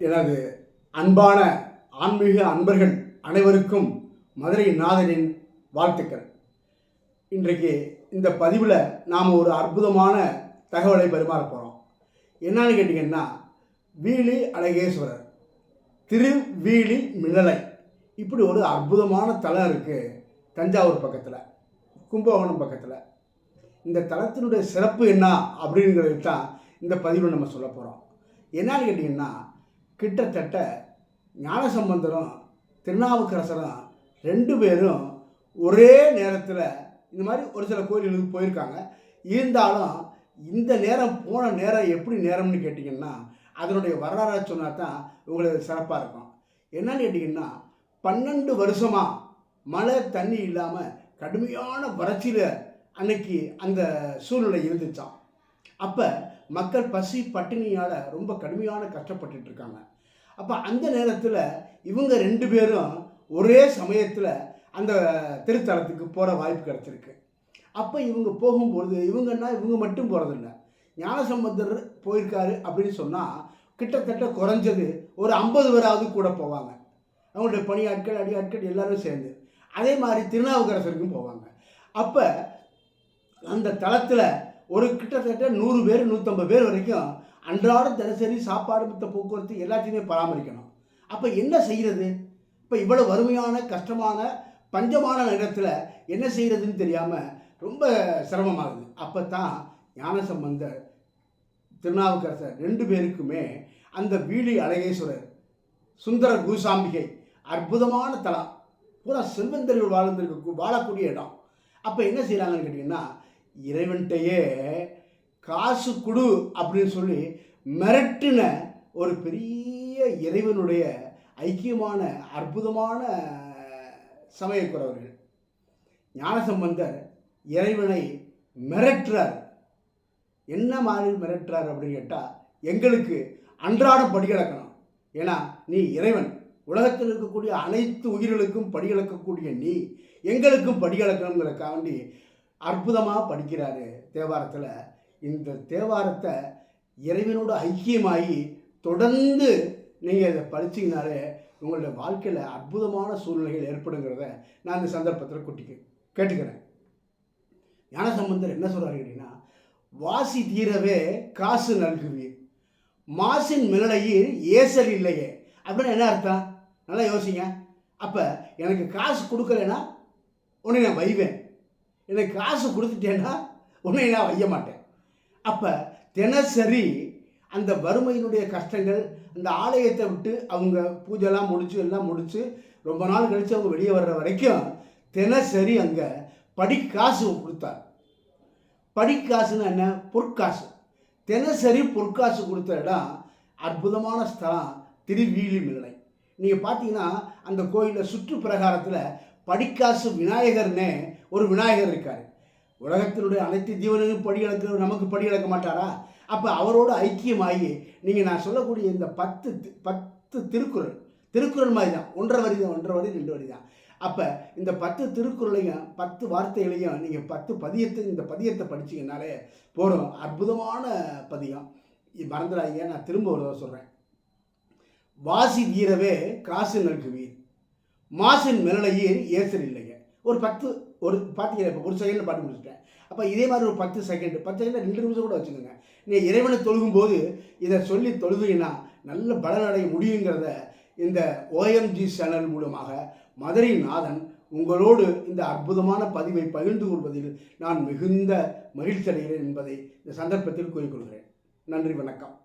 எனது அன்பான ஆன்மீக அன்பர்கள் அனைவருக்கும் மதுரை நாதனின் வாழ்த்துக்கள். இன்றைக்கு இந்த பதிவில் நாம் ஒரு அற்புதமான தகவலை பரிமாற போகிறோம். என்னன்னு கேட்டிங்கன்னா, வீழி அழகேஸ்வரர் திருவீழி மிளலை இப்படி ஒரு அற்புதமான தலம் இருக்குது தஞ்சாவூர் பக்கத்தில், கும்பகோணம் பக்கத்தில். இந்த தலத்தினுடைய சிறப்பு என்ன அப்படிங்கிறது தான் இந்த பதிவில் நம்ம சொல்ல போகிறோம். என்னன்னு கேட்டிங்கன்னா, கிட்டத்தட்ட ஞானசம்பந்தரும் திருநாவுக்கரசரும் ரெண்டு பேரும் ஒரே நேரத்தில் இந்த மாதிரி ஒரு சில கோயில்களுக்கு போயிருக்காங்க. இருந்தாலும் இந்த நேரம் போன நேரம் எப்படி நேரம்னு கேட்டிங்கன்னா, அதனுடைய வரலாறை சொன்னால் தான் உங்களுக்கு சிறப்பாக இருக்கும். என்னன்னு கேட்டிங்கன்னா, 12 வருஷமாக மழை தண்ணி இல்லாமல் கடுமையான வறட்சியில் அன்னைக்கு அந்த சூழ்நிலை இருந்துச்சான். அப்போ மக்கள் பசி பட்டினியால் ரொம்ப கடுமையான கஷ்டப்பட்டுட்டு இருக்காங்க. அப்போ அந்த நேரத்தில் இவங்க ரெண்டு பேரும் ஒரே சமயத்தில் அந்த திருத்தலத்துக்கு போகிற வாய்ப்பு கிடச்சிருக்கு. அப்போ இவங்க போகும்பொழுது இவங்க மட்டும் போகிறதில்ல, ஞானசம்பந்தர் போயிருக்காரு அப்படின்னு சொன்னால் கிட்டத்தட்ட குறைஞ்சது ஒரு 50 பேராவது கூட போவாங்க. அவங்களுடைய பணியாட்கள் அடியாட்கள் எல்லாரும் சேர்ந்து. அதே மாதிரி திருநாவுக்கரசருக்கும் போவாங்க. அப்போ அந்த தலத்தில் ஒரு கிட்டத்தட்ட 100 பேர் 150 பேர் வரைக்கும் அன்றாடம் தினசரி சாப்பாடு மற்ற போக்குவரத்து எல்லாத்தையுமே பராமரிக்கணும். அப்போ என்ன செய்கிறது? இப்போ இவ்வளோ வறுமையான கஷ்டமான பஞ்சமான நேரத்தில் என்ன செய்கிறதுன்னு தெரியாமல் ரொம்ப சிரமமாகுது. அப்போ தான் ஞானசம்பந்தர் திருநாவுக்கரசர் ரெண்டு பேருக்குமே அந்த வீழி அழகேஸ்வரர் சுந்தர பூசாம்பிகை அற்புதமான தலம், பூரா செல்வந்தர்கள் வாழக்கூடிய இடம். அப்போ என்ன செய்கிறாங்கன்னு கேட்டிங்கன்னா, இறைவன்கிட்டையே காசு கொடு அப்படின்னு சொல்லி மிரட்டின ஒரு பெரிய இறைவனுடைய ஐக்கியமான அற்புதமான சமயக்குறவர்கள். ஞானசம்பந்தர் இறைவனை மிரட்டுறார். என்ன மாதிரி மிரட்டுறார் அப்படின்னு கேட்டால், எங்களுக்கு அன்றாடம் படிகளக்கணும், ஏன்னா நீ இறைவன், உலகத்தில் இருக்கக்கூடிய அனைத்து உயிர்களுக்கும் படிகளக்கக்கூடிய நீ எங்களுக்கும் படிகளக்கணுங்கிறக்காண்டி அற்புதமாக படிக்கிறாரு தேவாரத்தில். இந்த தேவாரத்தை இறைவனோட ஐக்கியமாகி தொடர்ந்து நீங்கள் இதை படிச்சிங்கனாலே உங்களுடைய வாழ்க்கையில் அற்புதமான சூழ்நிலைகள் ஏற்படுங்கிறத நான் இந்த சந்தர்ப்பத்தில் கேட்டுக்கிறேன். ஞானசம்பந்தர் என்ன சொல்கிறாரு கேட்டிங்கன்னா, வாசி தீரவே காசு நல்குவீர், மாசின் மிளலையீர் ஏசல் இல்லையே அப்படின்னு என்ன அர்த்தம்? நல்லா யோசிங்க. அப்போ எனக்கு காசு கொடுக்கலைன்னா உன்னை நான் வைவேன், எனக்கு காசு கொடுத்துட்டேன்னா உன்னை நான் வைய மாட்டேன். அப்போ தினசரி அந்த வறுமையினுடைய கஷ்டங்கள், அந்த ஆலயத்தை விட்டு அவங்க பூஜைலாம் எல்லாம் முடித்து ரொம்ப நாள் கழித்து அவங்க வெளியே வர்ற வரைக்கும் தினசரி அங்கே படிக்காசு கொடுத்தார். படிக்காசுன்னு என்ன? பொற்காசு. தினசரி பொற்காசு கொடுத்த இடம் அற்புதமான ஸ்தலம் திருவீழி மிளலை. நீங்கள் பார்த்தீங்கன்னா அந்த கோயிலில் சுற்று பிரகாரத்தில் படிக்காசு விநாயகர்னே ஒரு விநாயகர் இருக்கார். உலகத்தினுடைய அனைத்து ஜீவனுக்கும் படி இழக்க நமக்கு படி இழக்க மாட்டாரா? அப்போ அவரோட ஐக்கியமாகி நீங்கள் நான் சொல்லக்கூடிய இந்த 10 திருக்குறள் மாதிரி தான், 1.5 வரி தான், 1.5 வரி 2 வரி தான். அப்போ இந்த 10 திருக்குறளையும் 10 வார்த்தைகளையும் நீங்கள் 10 இந்த பதியத்தை படிச்சிங்கனாலே போகிறோம். அற்புதமான பதியம். மறந்துடாதீங்க, நான் திரும்ப ஒரு தடவை சொல்கிறேன். வாசி தீரவே காசு நல்குவீர், மாசின் மிளலையீர் ஏசல் இல்லைங்க. ஒரு பார்த்தீங்கன்னா இப்போ ஒரு செகண்டில் பாட்டு முடிச்சுட்டேன். அப்போ இதே மாதிரி ஒரு 10 செகண்ட் 2 நிமிஷம் கூட வச்சுக்கோங்க. நீங்கள் இறைவனை தொழுகும்போது இதை சொல்லி தொழுதுங்கன்னா நல்ல பலனடைய முடியுங்கிறத இந்த OMG சேனல் மூலமாக மதுரை நாதன் உங்களோடு இந்த அற்புதமான பதிவை பகிர்ந்து கொள்வதில் நான் மிகுந்த மகிழ்ச்சி அடைகிறேன் என்பதை இந்த சந்தர்ப்பத்தில் கூறிக்கொள்கிறேன். நன்றி, வணக்கம்.